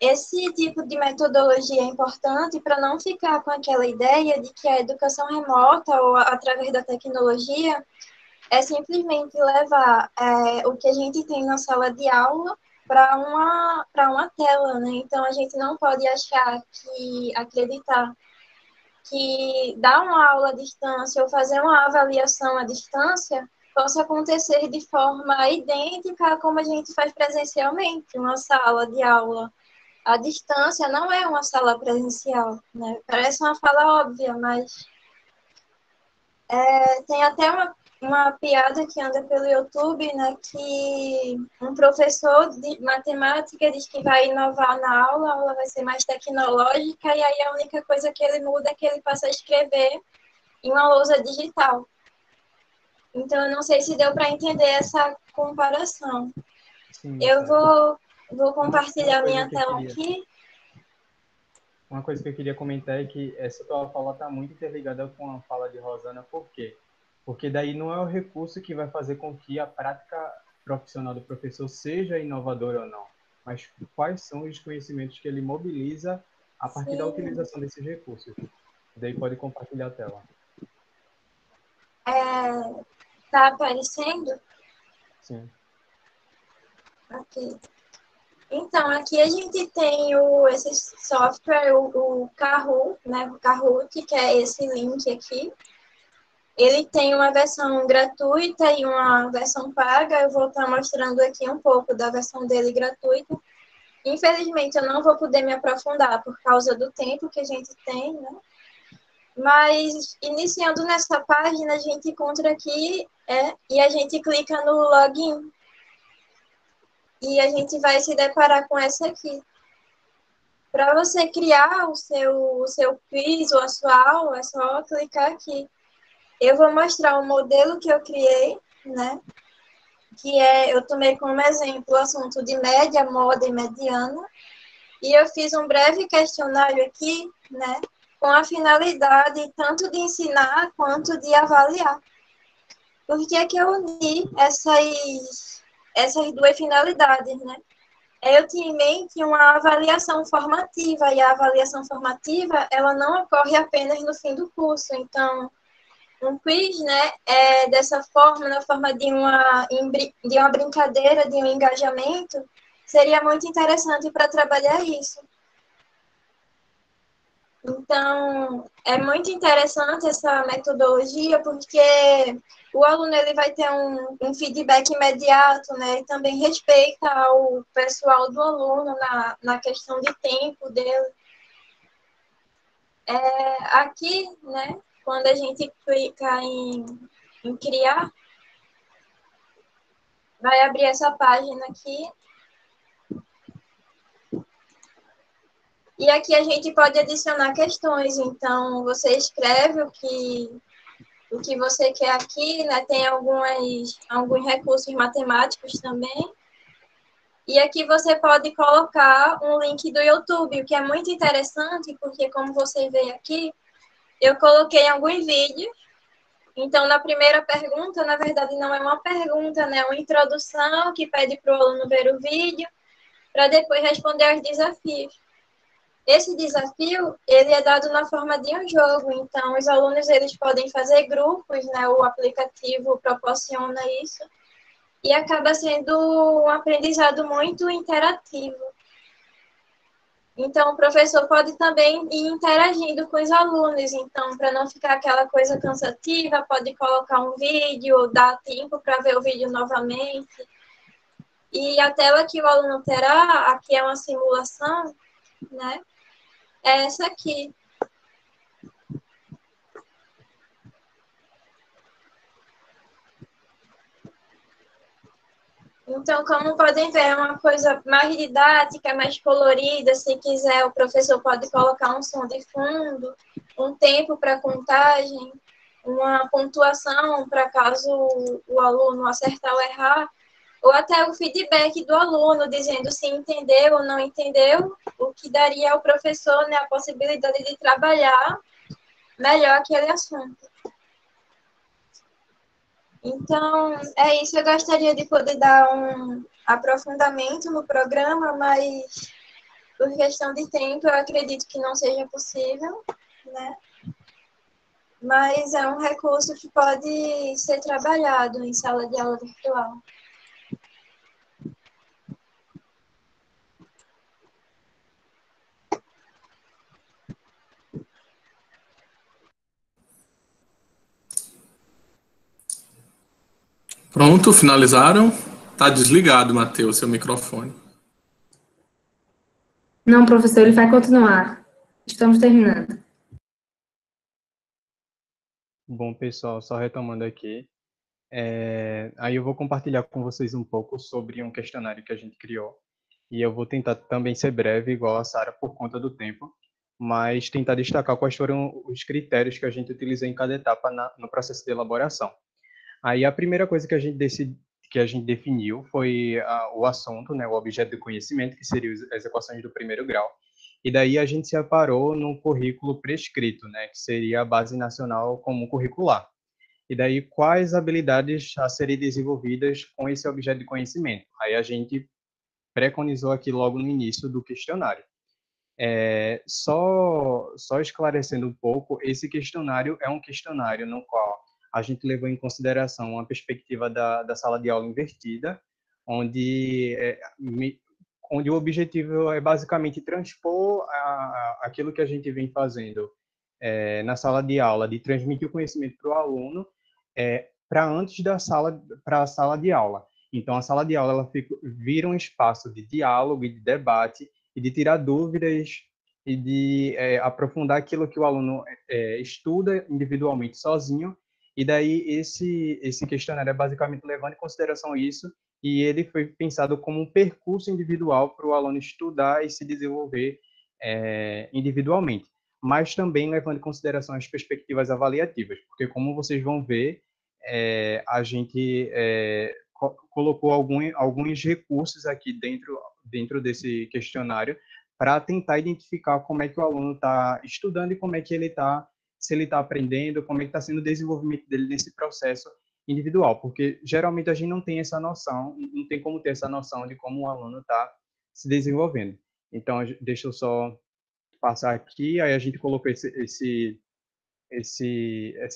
Esse tipo de metodologia é importante para não ficar com aquela ideia de que a educação remota ou através da tecnologia é simplesmente levar o que a gente tem na sala de aula para uma tela, né? Então, a gente não pode acreditar que dar uma aula à distância ou fazer uma avaliação à distância possa acontecer de forma idêntica a como a gente faz presencialmente, uma sala de aula. A distância não é uma sala presencial, né? Parece uma fala óbvia, mas tem até uma piada que anda pelo YouTube, né, que um professor de matemática diz que vai inovar na aula, a aula vai ser mais tecnológica, e aí a única coisa que ele muda é que ele passa a escrever em uma lousa digital. Então, eu não sei se deu para entender essa comparação. Sim, eu vou compartilhar minha tela aqui. Uma coisa que eu queria comentar é que essa tua fala está muito interligada com a fala de Rosana. Por quê? Porque daí não é o recurso que vai fazer com que a prática profissional do professor seja inovadora ou não, mas quais são os conhecimentos que ele mobiliza a partir da utilização desses recursos. Daí pode compartilhar a tela. Tá aparecendo? Sim. Ok. Então, aqui a gente tem esse software, o Kahoot, né? O Kahoot, que é esse link aqui. Ele tem uma versão gratuita e uma versão paga. Eu vou estar mostrando aqui um pouco da versão dele gratuita. Infelizmente, eu não vou poder me aprofundar por causa do tempo que a gente tem, né? Mas, iniciando nessa página, a gente encontra aqui e a gente clica no login. E a gente vai se deparar com essa aqui. Para você criar o seu quiz ou a sua aula, é só clicar aqui. Eu vou mostrar o modelo que eu criei, né? Que eu tomei como exemplo o assunto de média, moda e mediana. E eu fiz um breve questionário aqui, né? com a finalidade tanto de ensinar quanto de avaliar. Por que é que eu uni essas duas finalidades, né? Eu tinha em mente uma avaliação formativa, e a avaliação formativa, ela não ocorre apenas no fim do curso. Então, um quiz, né, é dessa forma, na forma de uma brincadeira, de um engajamento, seria muito interessante para trabalhar isso. Então, é muito interessante essa metodologia, porque o aluno ele vai ter um feedback imediato, né? E também respeita ao pessoal do aluno na questão de tempo dele. Aqui, né, quando a gente clica em criar, vai abrir essa página aqui. E aqui a gente pode adicionar questões. Então, você escreve o que você quer aqui, né? Tem alguns recursos matemáticos também. E aqui você pode colocar um link do YouTube, o que é muito interessante, porque como você vê aqui, eu coloquei alguns vídeos. Então, na primeira pergunta, na verdade, não é uma pergunta, né? É uma introdução que pede para o aluno ver o vídeo, para depois responder aos desafios. Esse desafio, ele é dado na forma de um jogo, então os alunos eles podem fazer grupos, né? O aplicativo proporciona isso e acaba sendo um aprendizado muito interativo. Então o professor pode também ir interagindo com os alunos, então para não ficar aquela coisa cansativa, pode colocar um vídeo, dar tempo para ver o vídeo novamente. E a tela que o aluno terá, aqui é uma simulação, né? É essa aqui. Então, como podem ver, é uma coisa mais didática, mais colorida. Se quiser, o professor pode colocar um som de fundo, um tempo para contagem, uma pontuação para caso o aluno acertar ou errar, ou até o feedback do aluno, dizendo se entendeu ou não entendeu, o que daria ao professor, né, a possibilidade de trabalhar melhor aquele assunto. Então, é isso. Eu gostaria de poder dar um aprofundamento no programa, mas por questão de tempo, eu acredito que não seja possível, né? Mas é um recurso que pode ser trabalhado em sala de aula virtual. Pronto, finalizaram? Tá desligado, Matheus, seu microfone. Não, professor, ele vai continuar. Estamos terminando. Bom, pessoal, só retomando aqui. Aí eu vou compartilhar com vocês um pouco sobre um questionário que a gente criou. E eu vou tentar também ser breve, igual a Sara, por conta do tempo, mas tentar destacar quais foram os critérios que a gente utilizou em cada etapa no processo de elaboração. Aí a primeira coisa que a gente definiu foi o assunto, né, o objeto de conhecimento, que seria as equações do primeiro grau. E daí a gente separou no currículo prescrito, né, que seria a Base Nacional Comum Curricular. E daí quais habilidades a serem desenvolvidas com esse objeto de conhecimento. Aí a gente preconizou aqui logo no início do questionário. Só esclarecendo um pouco, esse questionário é um questionário no qual a gente levou em consideração a perspectiva da sala de aula invertida, onde, onde o objetivo é basicamente transpor aquilo que a gente vem fazendo na sala de aula, de transmitir o conhecimento para o aluno, para antes para a sala de aula. Então, a sala de aula ela vira um espaço de diálogo e de debate, e de tirar dúvidas e de aprofundar aquilo que o aluno estuda individualmente sozinho. E daí esse questionário é basicamente levando em consideração isso, e ele foi pensado como um percurso individual para o aluno estudar e se desenvolver individualmente, mas também levando em consideração as perspectivas avaliativas, porque como vocês vão ver, a gente colocou alguns recursos aqui dentro desse questionário para tentar identificar como é que o aluno está estudando e como é que ele está, se ele está aprendendo, como é que está sendo o desenvolvimento dele nesse processo individual, porque geralmente a gente não tem essa noção, não tem como ter essa noção de como o aluno está se desenvolvendo. Então, deixa eu só passar aqui, aí a gente colocou essa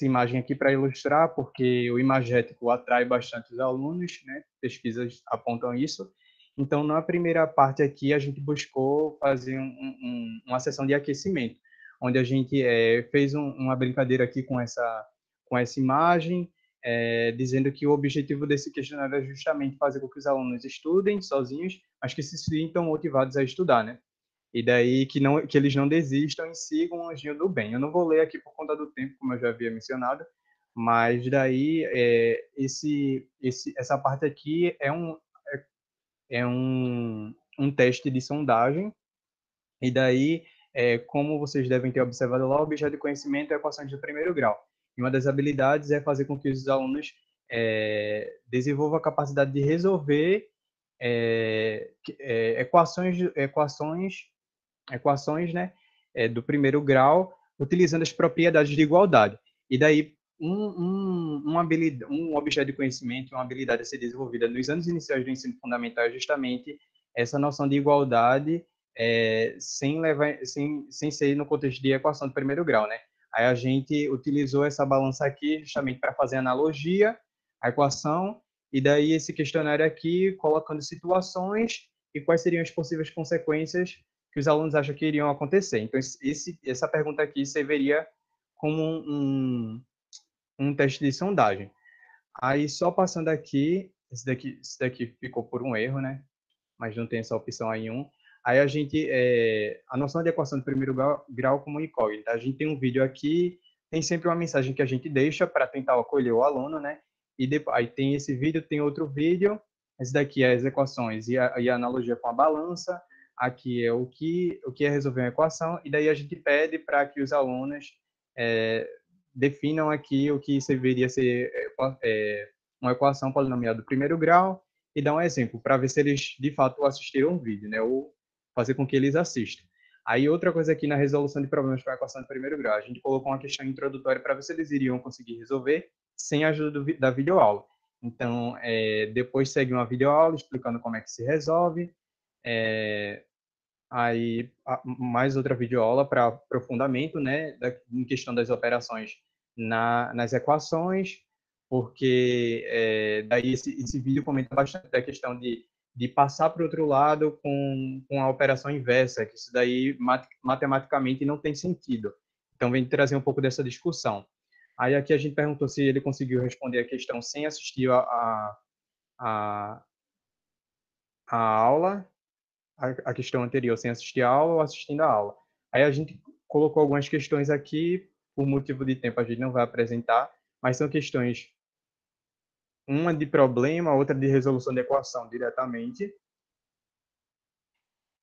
imagem aqui para ilustrar, porque o imagético atrai bastante os alunos, né? Pesquisas apontam isso. Então, na primeira parte aqui, a gente buscou fazer uma sessão de aquecimento, onde a gente fez uma brincadeira aqui com essa imagem, dizendo que o objetivo desse questionário é justamente fazer com que os alunos estudem sozinhos, mas que se sintam motivados a estudar, né? E daí que eles não desistam e sigam o anjinho do bem. Eu não vou ler aqui por conta do tempo, como eu já havia mencionado, mas daí essa parte aqui é um teste de sondagem, e daí, como vocês devem ter observado lá, o objeto de conhecimento é equações de primeiro grau. E uma das habilidades é fazer com que os alunos desenvolvam a capacidade de resolver equações, né, do primeiro grau, utilizando as propriedades de igualdade. E daí, um objeto de conhecimento, uma habilidade a ser desenvolvida nos anos iniciais do ensino fundamental é justamente essa noção de igualdade, sem ser no contexto de equação de primeiro grau, né? Aí a gente utilizou essa balança aqui justamente para fazer analogia à equação, e daí esse questionário aqui colocando situações e quais seriam as possíveis consequências que os alunos acham que iriam acontecer. Então, essa pergunta aqui serviria como um teste de sondagem. Aí, só passando aqui, esse daqui ficou por um erro, né? Mas não tem essa opção aí em um. Aí a noção de equação de primeiro grau como incógnita. A gente tem um vídeo aqui, tem sempre uma mensagem que a gente deixa para tentar acolher o aluno, né? E depois, aí tem esse vídeo, tem outro vídeo. Esse daqui é as equações e a analogia com a balança. Aqui é o que é resolver uma equação. E daí a gente pede para que os alunos definam aqui o que deveria ser uma equação polinomial do primeiro grau e dar um exemplo, para ver se eles, de fato, assistiram o vídeo, né? Ou fazer com que eles assistam. Aí, outra coisa aqui na resolução de problemas para equação de primeiro grau, a gente colocou uma questão introdutória para ver se eles iriam conseguir resolver sem a ajuda da videoaula. Então, depois segue uma videoaula explicando como é que se resolve, aí mais outra videoaula para aprofundamento, né, em questão das operações nas equações, porque daí esse vídeo comenta bastante a questão de passar para o outro lado com a operação inversa, que isso daí matematicamente não tem sentido. Então, vem trazer um pouco dessa discussão. Aí aqui a gente perguntou se ele conseguiu responder a questão sem assistir a aula, a questão anterior, sem assistir a aula ou assistindo a aula. Aí a gente colocou algumas questões aqui, por motivo de tempo a gente não vai apresentar, mas são questões, uma de problema, outra de resolução de equação diretamente.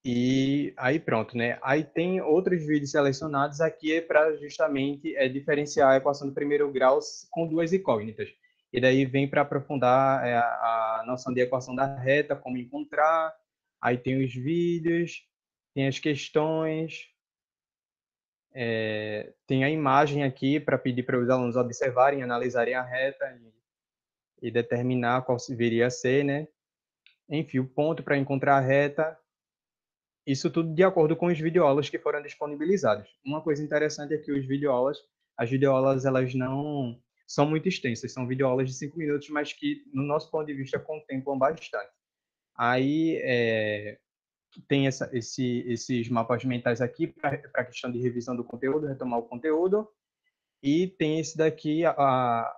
E aí pronto, né? Aí tem outros vídeos selecionados aqui para justamente diferenciar a equação do primeiro grau com duas incógnitas. E daí vem para aprofundar a noção de equação da reta, como encontrar. Aí tem os vídeos, tem as questões, tem a imagem aqui para pedir para os alunos observarem, analisarem a reta e determinar qual deveria ser, né? Enfim, o ponto para encontrar a reta. Isso tudo de acordo com os videoaulas que foram disponibilizados. Uma coisa interessante é que as videoaulas, elas não são muito extensas, são videoaulas de 5 minutos, mas que, no nosso ponto de vista, contemplam bastante. Aí, tem esses mapas mentais aqui para a questão de revisão do conteúdo, retomar o conteúdo, e tem esse daqui, a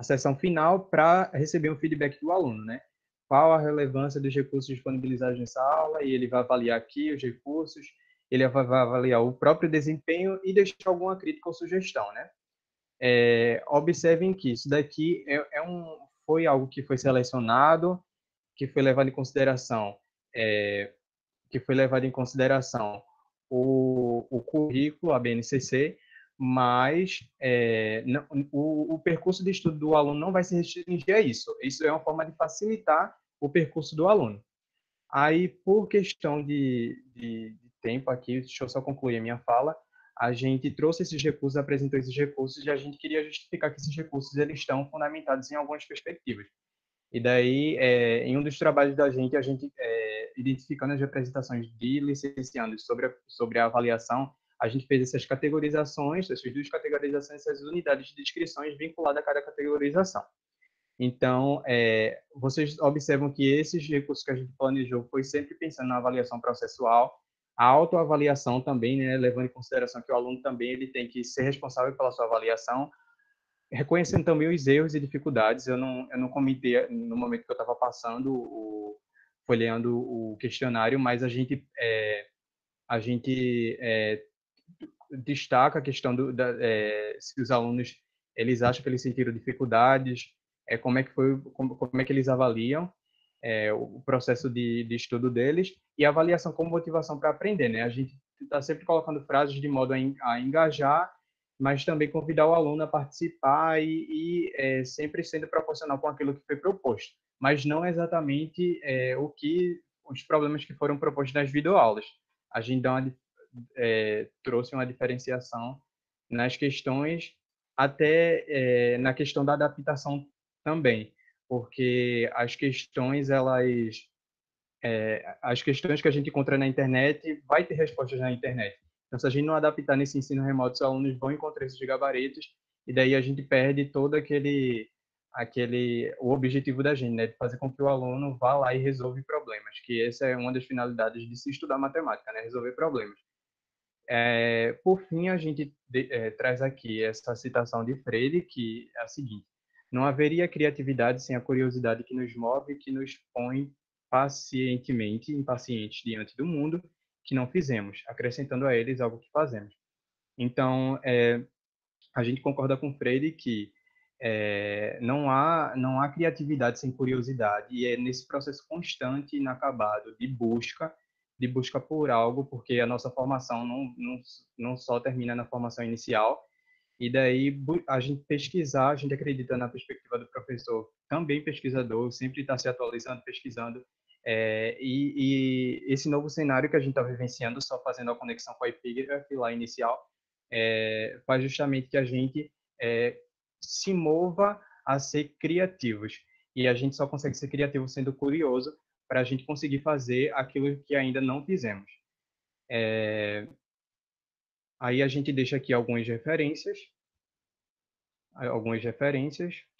sessão final, para receber um feedback do aluno, né? Qual a relevância dos recursos disponibilizados nessa aula, e ele vai avaliar aqui os recursos, ele vai avaliar o próprio desempenho e deixar alguma crítica ou sugestão, né? Observem que isso daqui foi algo que foi selecionado, que foi levado em consideração, o currículo, a BNCC, mas o percurso de estudo do aluno não vai se restringir a isso. Isso é uma forma de facilitar o percurso do aluno. Aí, por questão de tempo aqui, deixa eu só concluir a minha fala, a gente trouxe esses recursos, apresentou esses recursos, e a gente queria justificar que esses recursos eles estão fundamentados em algumas perspectivas. E daí, em um dos trabalhos da gente, a gente, identificando as representações de licenciandos sobre a avaliação, a gente fez essas categorizações, essas duas categorizações, essas unidades de descrições vinculadas a cada categorização. Então, vocês observam que esses recursos que a gente planejou foi sempre pensando na avaliação processual, a autoavaliação também, né, levando em consideração que o aluno também ele tem que ser responsável pela sua avaliação, reconhecendo também os erros e dificuldades. Eu não comentei no momento que eu estava folheando o questionário, mas a gente destaca a questão se os alunos eles acham que eles sentiram dificuldades, como é que eles avaliam o processo de estudo deles, e a avaliação como motivação para aprender, né? A gente está sempre colocando frases de modo a engajar, mas também convidar o aluno a participar e sempre sendo proporcional com aquilo que foi proposto, mas não exatamente os problemas que foram propostos nas videoaulas. A gente trouxe uma diferenciação nas questões, até na questão da adaptação também, porque as questões que a gente encontra na internet, vai ter respostas na internet. Então, se a gente não adaptar nesse ensino remoto, os alunos vão encontrar esses gabaritos, e daí a gente perde todo o objetivo da gente, né, de fazer com que o aluno vá lá e resolva problemas, que essa é uma das finalidades de se estudar matemática, né, resolver problemas. Por fim, a gente traz aqui essa citação de Freire, que é a seguinte: não haveria criatividade sem a curiosidade que nos move e que nos põe impacientes diante do mundo que não fizemos, acrescentando a eles algo que fazemos. Então, a gente concorda com Freire que não há criatividade sem curiosidade, e é nesse processo constante e inacabado de busca por algo, porque a nossa formação não só termina na formação inicial, e daí a gente acredita na perspectiva do professor, também pesquisador, sempre está se atualizando, pesquisando, e esse novo cenário que a gente está vivenciando, só fazendo a conexão com a epígrafe lá inicial, faz justamente que a gente se mova a ser criativos, e a gente só consegue ser criativo sendo curioso, para a gente conseguir fazer aquilo que ainda não fizemos. Aí a gente deixa aqui algumas referências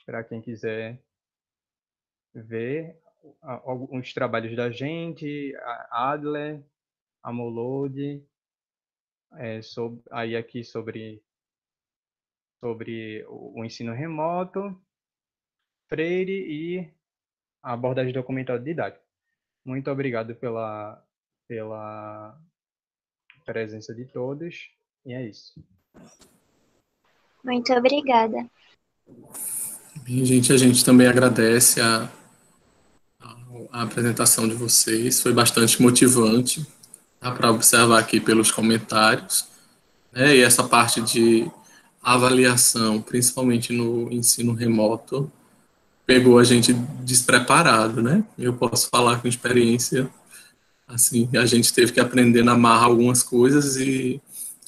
para quem quiser ver alguns trabalhos da gente, a Adler, a Molode, aqui sobre o ensino remoto, Freire e a abordagem documental didática. Muito obrigado pela presença de todos, e é isso. Muito obrigada. Bem, gente, a gente também agradece a apresentação de vocês, foi bastante motivante, dá para observar aqui pelos comentários, né? E essa parte de avaliação, principalmente no ensino remoto, pegou a gente despreparado, né? Eu posso falar com experiência, assim, a gente teve que aprender na marra algumas coisas, e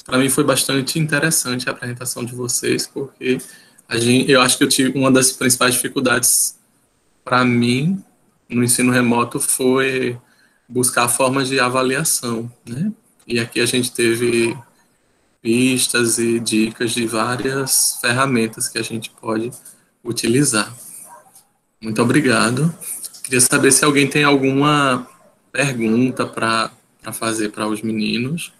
para mim foi bastante interessante a apresentação de vocês, porque eu acho que eu tive uma das principais dificuldades para mim no ensino remoto foi buscar formas de avaliação, né? E aqui a gente teve pistas e dicas de várias ferramentas que a gente pode utilizar. Muito obrigado. Queria saber se alguém tem alguma pergunta para fazer para os meninos.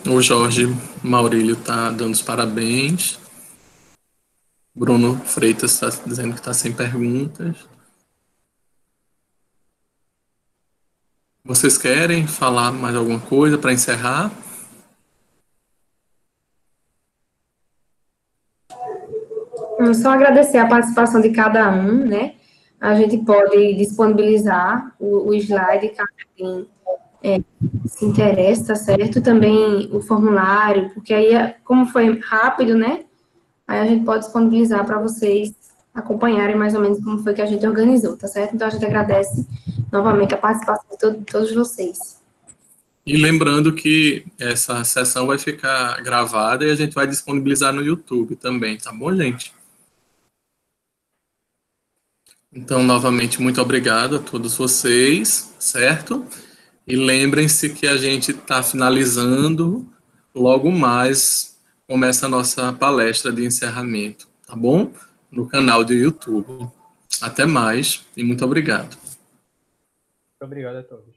O Jorge Maurílio está dando os parabéns. Bruno Freitas está dizendo que está sem perguntas. Vocês querem falar mais alguma coisa para encerrar? Só agradecer a participação de cada um, né? A gente pode disponibilizar o slide, caso alguém se interessa, tá certo? Também o formulário, porque aí, como foi rápido, né? Aí a gente pode disponibilizar para vocês acompanharem mais ou menos como foi que a gente organizou, tá certo? Então a gente agradece novamente a participação de todos vocês. E lembrando que essa sessão vai ficar gravada e a gente vai disponibilizar no YouTube também, tá bom, gente? Então, novamente, muito obrigado a todos vocês, certo? E lembrem-se que a gente está finalizando, logo mais começa a nossa palestra de encerramento, tá bom? No canal do YouTube. Até mais e muito obrigado. Muito obrigado a todos.